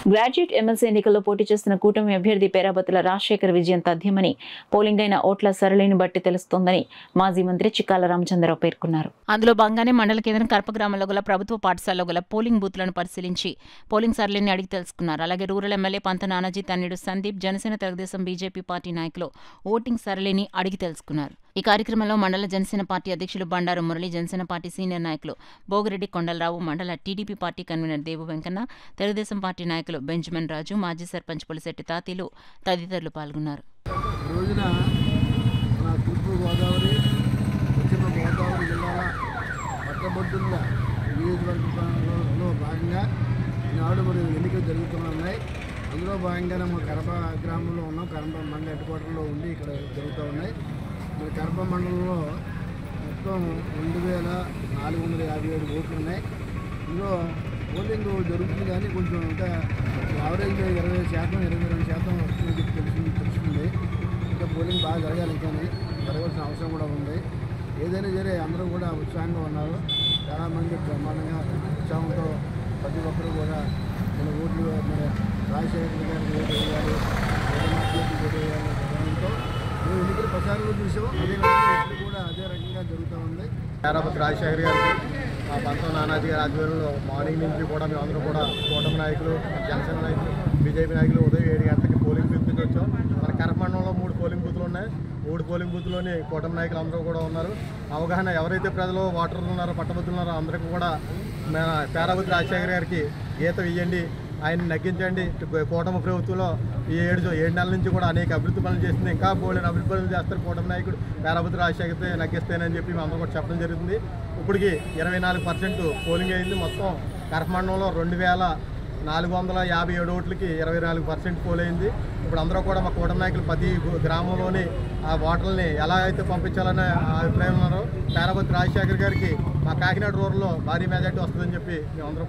Graduate MLC ఎన్నికల్లో పోటీ చేస్తున్న కూటమి అభ్యర్థి పేరాబత్తుల రాజశేఖర్ విజయం తథ్యమని పోలింగ్ అయిన ఓట్ల సరళిని బట్టి తెలుస్తోందని మాజీ మంత్రి చిక్కాల రామచంద్రరావు పేర్కొన్నారు. అందులో భాగంగానే మండల కేంద్రం కర్ప గ్రామంలో గల ప్రభుత్వ పాఠశాలలో గల పోలింగ్ బూత్లను పరిశీలించి పోలింగ్ సరళిని అడిగి తెలుసుకున్నారు. అలాగే రూరల్ ఎమ్మెల్యే పంత నానాజీ తన్నిడు సందీప్, జనసేన తెలుగుదేశం బీజేపీ పార్టీ నాయకులు ఓటింగ్ సరళిని అడిగి తెలుసుకున్నారు. ఈ కార్యక్రమంలో మండల జనసేన పార్టీ అధ్యక్షులు బండారు మురళి, జనసేన పార్టీ సీనియర్ నాయకులు బోగిరెడ్డి కొండలరావు, మండల టీడీపీ పార్టీ కన్వీనర్ దేవు వెంకన్న, తెలుగుదేశం పార్టీ నాయకులు బెంజమిన్ రాజు, మాజీ సర్పంచ్ పులిశెట్టి తాతీలు తదితరులు పాల్గొన్నారు. తూర్పు గోదావరి, పశ్చిమ గోదావరి జిల్లాల పట్టభద్రుల నియోజకవర్గంలో భాగంగా ఈనాడు మరి ఎన్నికలు జరుగుతున్నాయి. అందులో భాగంగానే మా కడప గ్రామంలో ఉన్నాం. కడప మండల హెడ్ క్వార్టర్లో ఉండి ఇక్కడ జరుగుతూ ఉన్నాయి. మరి కడప మండలంలో మొత్తం 2457 ఓట్లు ఉన్నాయి. ఇందులో పోలింగ్ జరుగుతుంది కానీ కొంచెం అంటే యావరేజ్ 20%, 22% వస్తుందని చెప్పి తెలుస్తుంది. ఇంకా పోలింగ్ బాగా జరగాలి, కానీ జరగాల్సిన అవసరం కూడా ఉంది. ఏదైనా సరే అందరూ కూడా ఉత్సాహంగా ఉన్నారు. చాలామంది బ్రహ్మాండంగా ఉత్సాహంతో ప్రతి ఒక్కరు కూడా మన ఓట్లు మన రాజశేఖర్ గారికి ఓటు వేయాలి, ఓటు వేయాలి ప్రధానంతో మేము ఎన్నికల ప్రచారంలో చూసాం. అదే కూడా అదే రకంగా జరుగుతూ ఉంది. పేరాబత్తుల రాజశేఖర్ గారికి మా పంత నానాజీ గారి ఆధ్వర్యంలో మార్నింగ్ నుంచి కూడా మేమందరూ కూడా కూటమి నాయకులు, జనసేన నాయకులు, బీజేపీ నాయకులు ఉదయం 7 గంటలకి పోలింగ్ బూత్కి వచ్చాం. మన కడప మండలంలో 3 పోలింగ్ బూత్లు ఉన్నాయి. 3 పోలింగ్ బూత్లోని కూటమి నాయకులు అందరూ కూడా ఉన్నారు. అవగాహన ఎవరైతే ప్రజలు ఓటర్లు ఉన్నారో, పట్టభద్రులు ఉన్నారో అందరికీ కూడా పేరాబత్తుల రాజశేఖర్ గారికి గీత వేయండి, ఆయన నగ్గించండి. కూటమి ప్రభుత్వంలో ఈ 7 నెలల నుంచి కూడా అనేక అభివృద్ధి పనులు చేస్తుంది. ఇంకా బోలెడు అభివృద్ధి పనులు చేస్తారు కూటమి నాయకుడు పేరాబత్తుల రాజశేఖర్ నగ్గిస్తేనని చెప్పి మేము అందరూ కూడా చెప్పడం జరుగుతుంది. ఇప్పటికి 24% పోలింగ్ అయింది. మొత్తం కడప మండలంలో 2457 ఓట్లకి 24% పోల్ అయింది. ఇప్పుడు అందరూ కూడా మా కూటమి నాయకులు ప్రతి గ్రామంలోని ఆ ఓటర్లని ఎలా అయితే పంపించాలనే అభిప్రాయం ఉన్నారో పేరాబత్తుల రాజశేఖర్ గారికి మా కాకినాడ రూరల్లో భారీ మెజార్టీ వస్తుందని చెప్పి మేమందరూ